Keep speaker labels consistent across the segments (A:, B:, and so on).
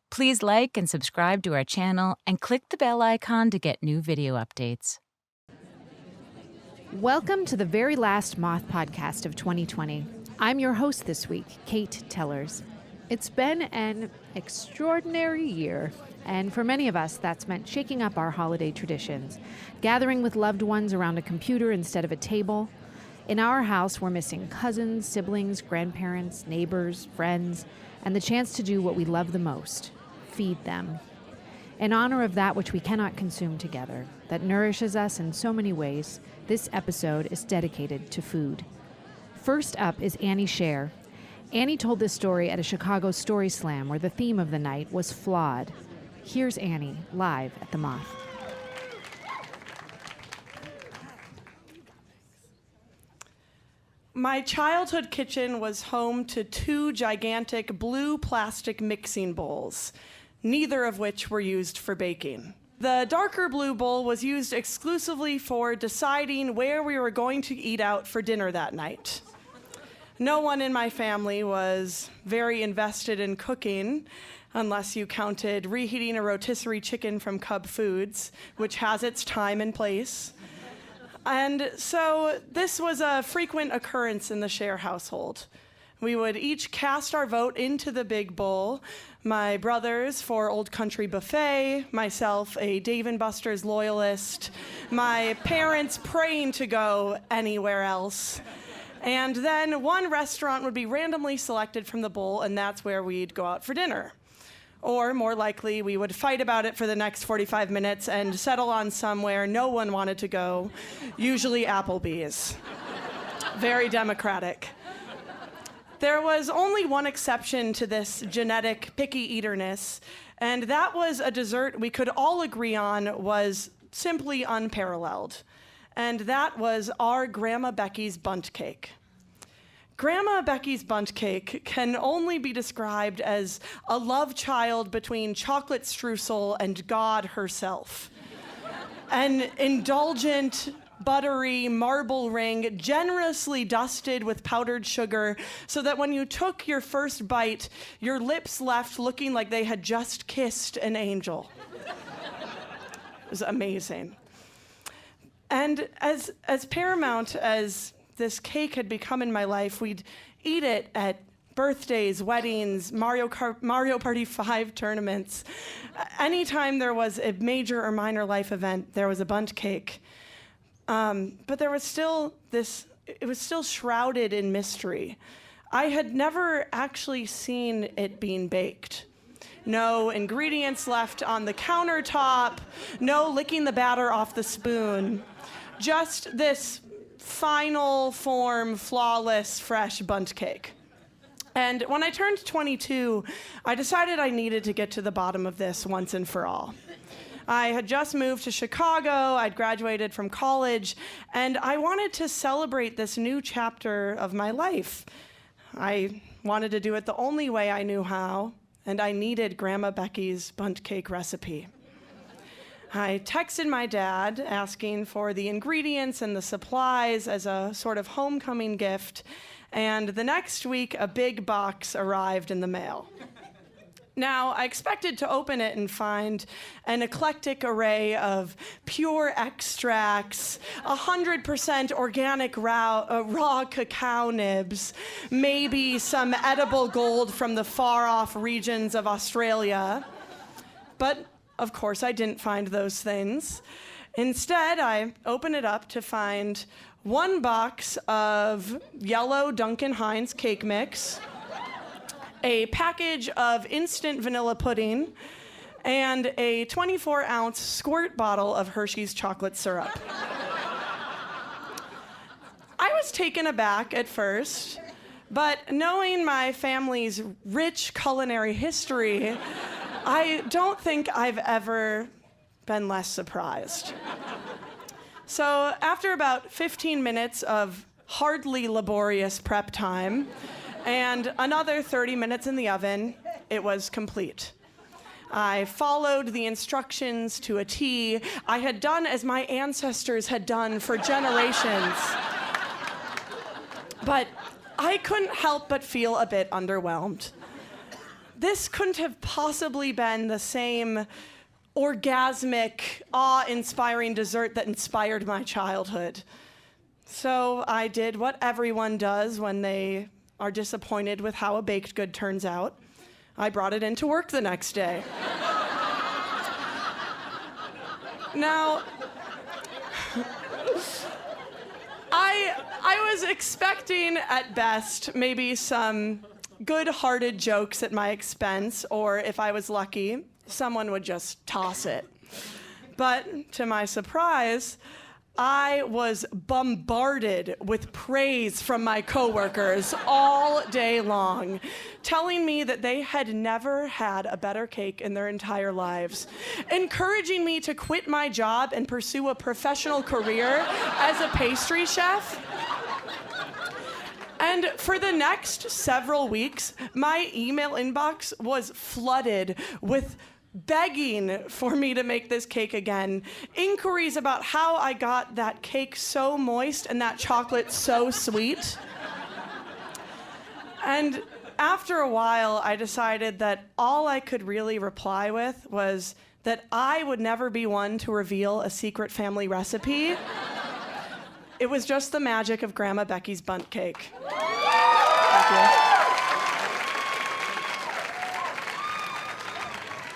A: Please like and subscribe to our channel and click the bell icon to get new video updates.
B: Welcome to the very last Moth Podcast of 2020. I'm your host this week, Kate Tellers. It's been an extraordinary year, and for many of us, that's meant shaking up our holiday traditions, gathering with loved ones around a computer instead of a table. In our house, we're missing cousins, siblings, grandparents, neighbors, friends, and the chance to do what we love the most, feed them. In honor of that which we cannot consume together, that nourishes us in so many ways, this episode is dedicated to food. First up is Annie Scher. Annie told this story at a Chicago Story Slam where the theme of the night was flawed. Here's Annie, live at the Moth.
C: My childhood kitchen was home to two gigantic blue plastic mixing bowls, neither of which were used for baking. The darker blue bowl was used exclusively for deciding where we were going to eat out for dinner that night. No one in my family was very invested in cooking, unless you counted reheating a rotisserie chicken from Cub Foods, which has its time and place. And so this was a frequent occurrence in the Scher household. We would each cast our vote into the big bowl. My brothers for Old Country Buffet, myself a Dave & Buster's loyalist, my parents praying to go anywhere else. And then one restaurant would be randomly selected from the bowl, and that's where we'd go out for dinner. Or more likely, we would fight about it for the next 45 minutes and settle on somewhere no one wanted to go, usually Applebee's. Very democratic. There was only one exception to this genetic picky eaterness, and that was a dessert we could all agree on was simply unparalleled. And that was our Grandma Becky's bundt cake. Grandma Becky's bundt cake can only be described as a love child between chocolate streusel and God herself. An indulgent, buttery marble ring generously dusted with powdered sugar so that when you took your first bite, your lips left looking like they had just kissed an angel. It was amazing. And as paramount as this cake had become in my life, we'd eat it at birthdays, weddings, Mario Party 5 tournaments. Anytime there was a major or minor life event, there was a bundt cake. But there was still it was still shrouded in mystery. I had never actually seen it being baked. No ingredients left on the countertop, no licking the batter off the spoon. Just this final form, flawless, fresh bundt cake. And when I turned 22, I decided I needed to get to the bottom of this once and for all. I had just moved to Chicago, I'd graduated from college, and I wanted to celebrate this new chapter of my life. I wanted to do it the only way I knew how, and I needed Grandma Becky's bundt cake recipe. I texted my dad asking for the ingredients and the supplies as a sort of homecoming gift, and the next week a big box arrived in the mail. Now, I expected to open it and find an eclectic array of pure extracts, 100% organic raw cacao nibs, maybe some edible gold from the far-off regions of Australia. But of course, I didn't find those things. Instead, I opened it up to find one box of yellow Duncan Hines cake mix, a package of instant vanilla pudding, and a 24-ounce squirt bottle of Hershey's chocolate syrup. I was taken aback at first, but knowing my family's rich culinary history, I don't think I've ever been less surprised. So after about 15 minutes of hardly laborious prep time and another 30 minutes in the oven, it was complete. I followed the instructions to a T. I had done as my ancestors had done for generations. But I couldn't help but feel a bit underwhelmed. this couldn't have possibly been the same orgasmic, awe-inspiring dessert that inspired my childhood. So I did what everyone does when they are disappointed with how a baked good turns out. I brought it into work the next day. Now, I was expecting, at best, maybe some good-hearted jokes at my expense, or if I was lucky, someone would just toss it. But to my surprise, I was bombarded with praise from my coworkers all day long, telling me that they had never had a better cake in their entire lives, encouraging me to quit my job and pursue a professional career as a pastry chef. And for the next several weeks, my email inbox was flooded with begging for me to make this cake again, inquiries about how I got that cake so moist and that chocolate so sweet. And after a while, I decided that all I could really reply with was that I would never be one to reveal a secret family recipe. It was just the magic of Grandma Becky's bundt cake. Thank you.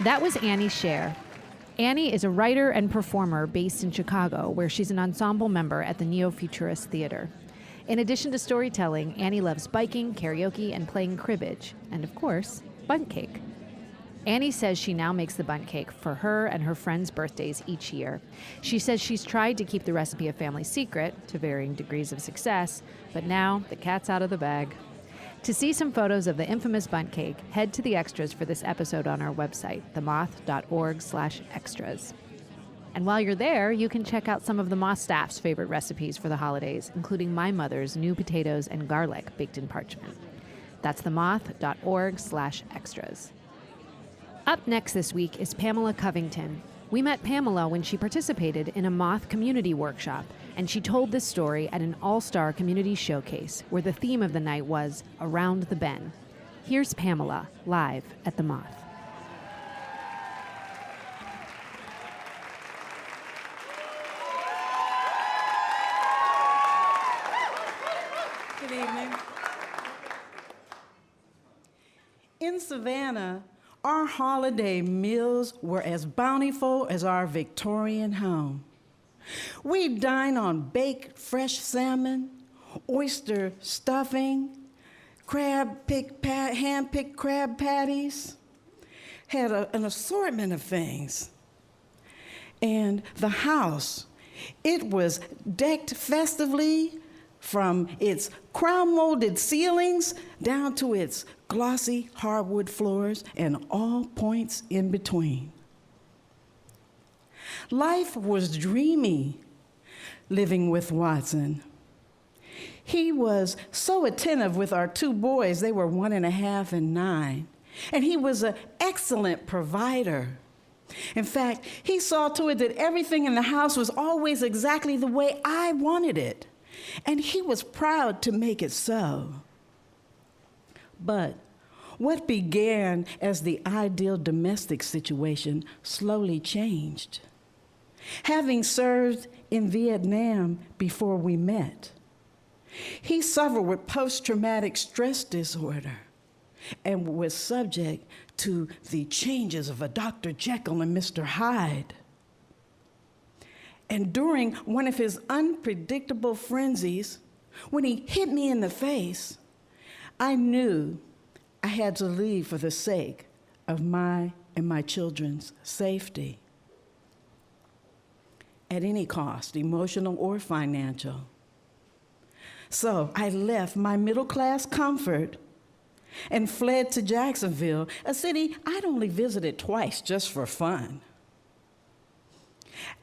B: That was Annie Scher. Annie is a writer and performer based in Chicago, where she's an ensemble member at the Neo-Futurist Theater. In addition to storytelling, Annie loves biking, karaoke, and playing cribbage, and of course, bundt cake. Annie says she now makes the bundt cake for her and her friends' birthdays each year. She says she's tried to keep the recipe a family secret, to varying degrees of success, but now the cat's out of the bag. To see some photos of the infamous bundt cake, head to the extras for this episode on our website, themoth.org/extras. And while you're there, you can check out some of the Moth staff's favorite recipes for the holidays, including my mother's new potatoes and garlic baked in parchment. That's themoth.org/extras. Up next this week is Pamela Covington. We met Pamela when she participated in a Moth community workshop, and she told this story at an all-star community showcase where the theme of the night was Around the Bend. Here's Pamela, live at the Moth.
D: Good evening. In Savannah, our holiday meals were as bountiful as our Victorian home. We dine on baked fresh salmon, oyster stuffing, hand-picked crab patties, had an assortment of things. And the house, it was decked festively from its crown-molded ceilings down to its glossy hardwood floors and all points in between. Life was dreamy living with Watson. He was so attentive with our two boys. They were 1.5 and 9. And he was an excellent provider. In fact, he saw to it that everything in the house was always exactly the way I wanted it. And he was proud to make it so. But what began as the ideal domestic situation slowly changed. Having served in Vietnam before we met, he suffered with post-traumatic stress disorder and was subject to the changes of a Dr. Jekyll and Mr. Hyde. And during one of his unpredictable frenzies, when he hit me in the face, I knew I had to leave for the sake of my and my children's safety. At any cost, emotional or financial. So I left my middle-class comfort and fled to Jacksonville, a city I'd only visited twice just for fun.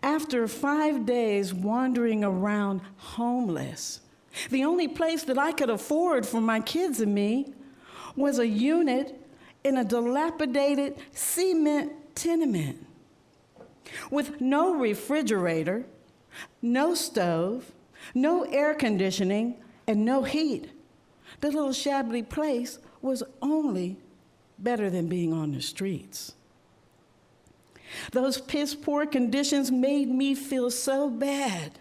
D: After 5 days wandering around homeless, the only place that I could afford for my kids and me was a unit in a dilapidated cement tenement with no refrigerator, no stove, no air conditioning, and no heat. The little shabby place was only better than being on the streets. Those piss-poor conditions made me feel so bad.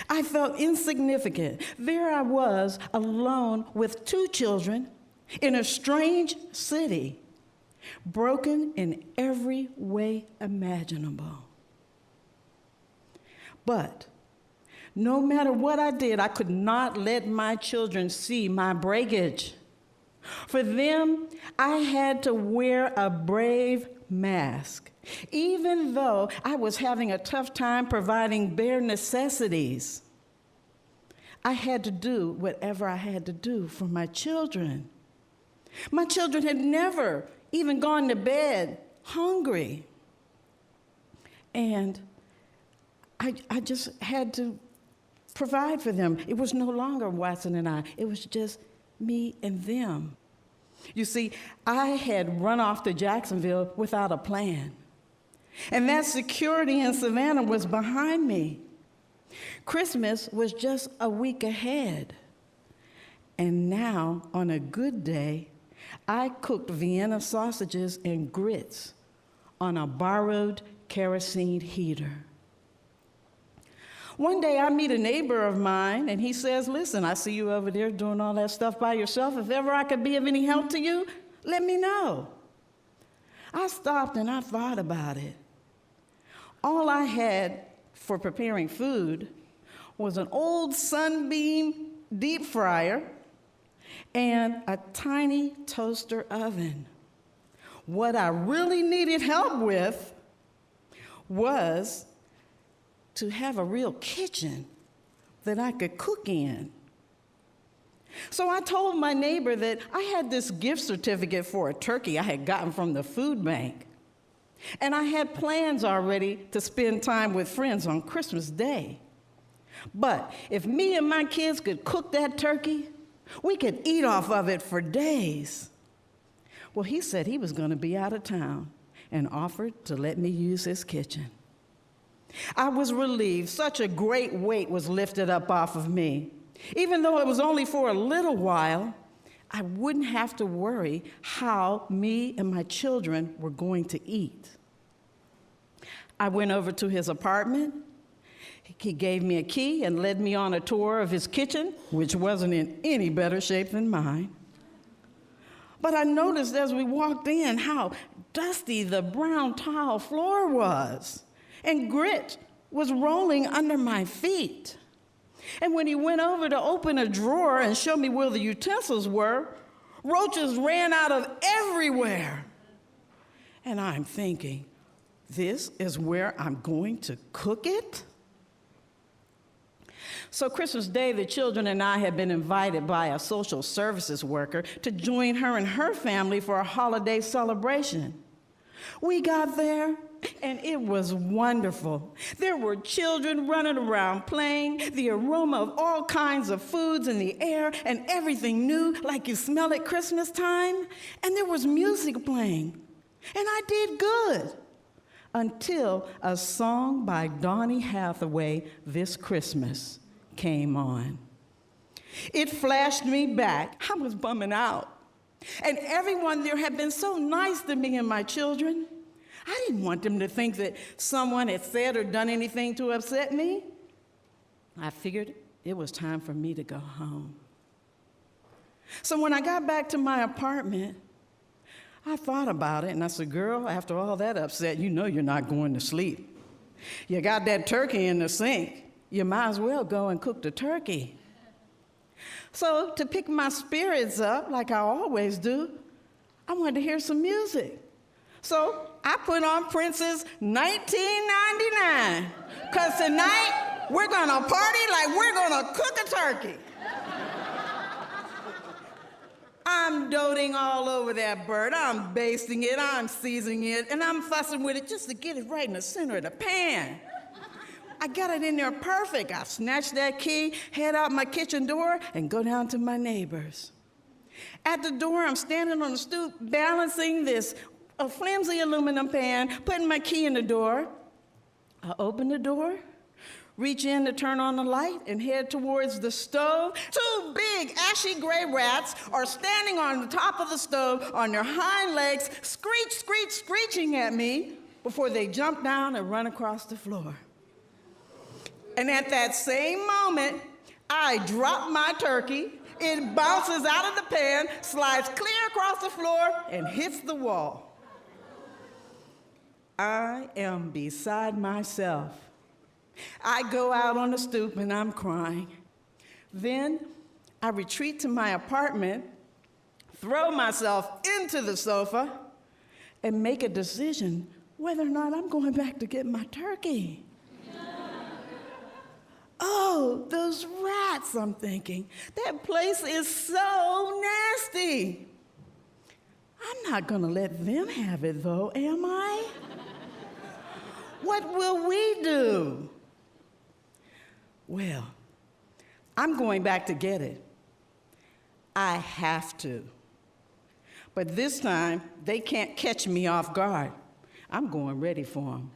D: I felt insignificant. There I was, alone with 2 children in a strange city, broken in every way imaginable. But no matter what I did, I could not let my children see my breakage. For them, I had to wear a brave mask, even though I was having a tough time providing bare necessities. I had to do whatever I had to do for my children. My children had never even gone to bed hungry. And I just had to provide for them. It was no longer Watson and I. It was just me and them. You see, I had run off to Jacksonville without a plan. And that security in Savannah was behind me. Christmas was just a week ahead. And now, on a good day, I cooked Vienna sausages and grits on a borrowed kerosene heater. One day I meet a neighbor of mine, and he says, listen, I see you over there doing all that stuff by yourself. If ever I could be of any help to you, let me know. I stopped and I thought about it. All I had for preparing food was an old Sunbeam deep fryer and a tiny toaster oven. What I really needed help with was to have a real kitchen that I could cook in. So I told my neighbor that I had this gift certificate for a turkey I had gotten from the food bank. And I had plans already to spend time with friends on Christmas Day. But if me and my kids could cook that turkey, we could eat off of it for days. Well, he said he was going to be out of town and offered to let me use his kitchen. I was relieved. Such a great weight was lifted up off of me. Even though it was only for a little while, I wouldn't have to worry how me and my children were going to eat. I went over to his apartment. He gave me a key and led me on a tour of his kitchen, which wasn't in any better shape than mine. But I noticed as we walked in how dusty the brown tile floor was. And grit was rolling under my feet. And when he went over to open a drawer and show me where the utensils were, roaches ran out of everywhere. And I'm thinking, this is where I'm going to cook it? So Christmas Day, the children and I had been invited by a social services worker to join her and her family for a holiday celebration. We got there, and it was wonderful. There were children running around playing, the aroma of all kinds of foods in the air, and everything new, like you smell at Christmas time. And there was music playing, and I did good. Until a song by Donny Hathaway, This Christmas, came on. It flashed me back. I was bumming out. And everyone there had been so nice to me and my children. I didn't want them to think that someone had said or done anything to upset me. I figured it was time for me to go home. So when I got back to my apartment, I thought about it, and I said, girl, after all that upset, you know you're not going to sleep. You got that turkey in the sink. You might as well go and cook the turkey. So to pick my spirits up, like I always do, I wanted to hear some music. So I put on Prince's 1999, because tonight we're going to party like we're going to cook a turkey. I'm doting all over that bird. I'm basting it, I'm seasoning it, and I'm fussing with it just to get it right in the center of the pan. I got it in there perfect. I snatch that key, head out my kitchen door, and go down to my neighbor's. At the door, I'm standing on the stoop, balancing this flimsy aluminum pan, putting my key in the door. I open the door, reach in to turn on the light and head towards the stove. Two big ashy gray rats are standing on the top of the stove on their hind legs, screeching at me before they jump down and run across the floor. And at that same moment, I drop my turkey. It bounces out of the pan, slides clear across the floor, and hits the wall. I am beside myself. I go out on the stoop and I'm crying. Then I retreat to my apartment, throw myself into the sofa, and make a decision whether or not I'm going back to get my turkey. Oh, those rats, I'm thinking. That place is so nasty. I'm not gonna let them have it though, am I? What will we do? Well, I'm going back to get it. I have to. But this time, they can't catch me off guard. I'm going ready for them.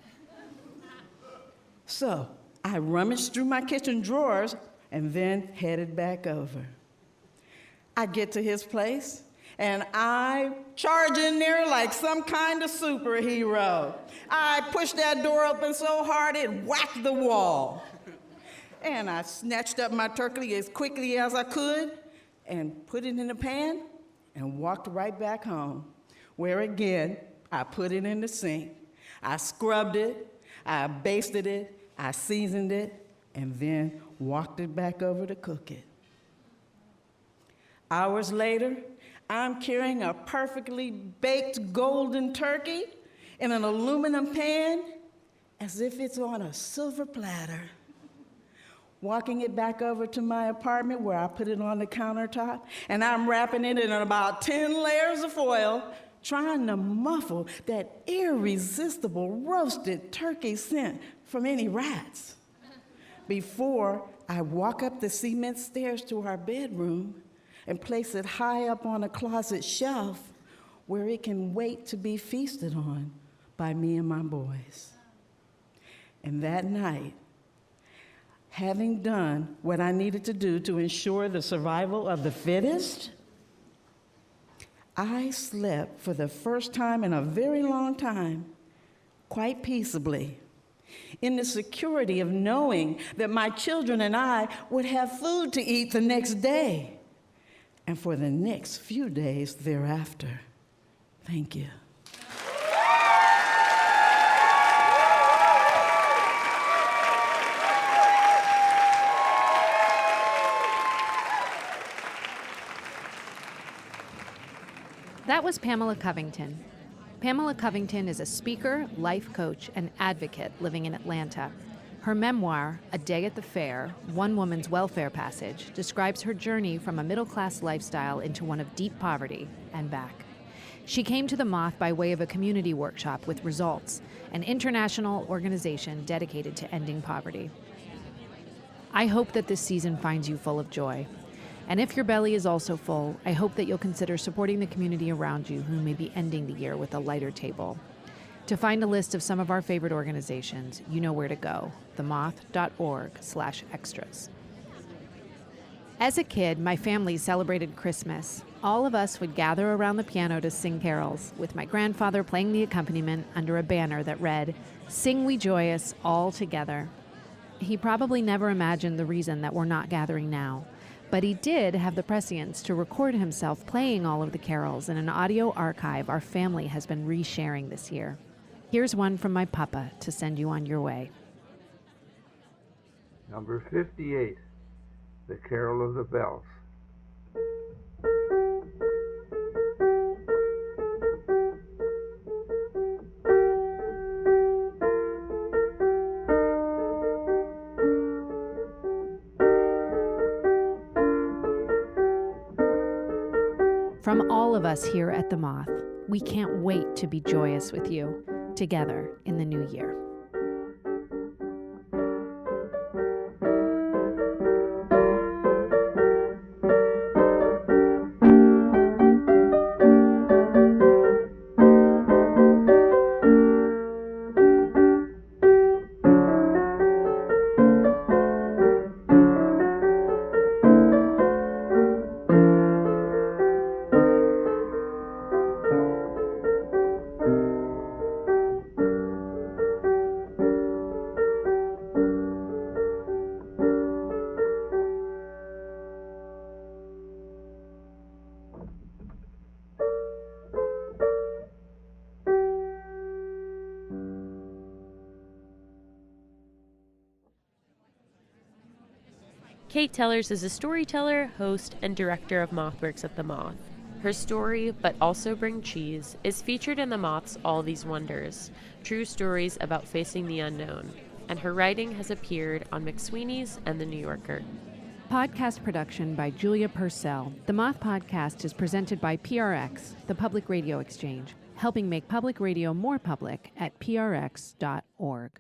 D: So, I rummaged through my kitchen drawers and then headed back over. I get to his place, and I charge in there like some kind of superhero. I pushed that door open so hard it whacked the wall. And I snatched up my turkey as quickly as I could and put it in the pan and walked right back home, where again, I put it in the sink. I scrubbed it, I basted it, I seasoned it, and then walked it back over to cook it. Hours later, I'm carrying a perfectly baked golden turkey in an aluminum pan as if it's on a silver platter. Walking it back over to my apartment where I put it on the countertop, and I'm wrapping it in about 10 layers of foil, trying to muffle that irresistible roasted turkey scent from any rats before I walk up the cement stairs to our bedroom and place it high up on a closet shelf where it can wait to be feasted on by me and my boys. And that night, having done what I needed to do to ensure the survival of the fittest, I slept for the first time in a very long time, quite peaceably, in the security of knowing that my children and I would have food to eat the next day and for the next few days thereafter. Thank you.
B: That was Pamela Covington. Pamela Covington is a speaker, life coach, and advocate living in Atlanta. Her memoir, A Day at the Fair, One Woman's Welfare Passage, describes her journey from a middle-class lifestyle into one of deep poverty and back. She came to the Moth by way of a community workshop with Results, an international organization dedicated to ending poverty. I hope that this season finds you full of joy. And if your belly is also full, I hope that you'll consider supporting the community around you who may be ending the year with a lighter table. To find a list of some of our favorite organizations, you know where to go, themoth.org/extras. As a kid, my family celebrated Christmas. All of us would gather around the piano to sing carols, with my grandfather playing the accompaniment under a banner that read, "Sing we joyous, all together." He probably never imagined the reason that we're not gathering now. But he did have the prescience to record himself playing all of the carols in an audio archive our family has been resharing this year. Here's one from my papa to send you on your way.
E: Number 58, The Carol of the Bells.
B: From all of us here at The Moth, we can't wait to be joyous with you together in the new year.
F: Kate Tellers is a storyteller, host, and director of MothWorks at the Moth. Her story, But Also Bring Cheese, is featured in the Moth's All These Wonders, true stories about facing the unknown, and her writing has appeared on McSweeney's and The New Yorker.
B: Podcast production by Julia Purcell. The Moth Podcast is presented by PRX, the Public Radio Exchange, helping make public radio more public at prx.org.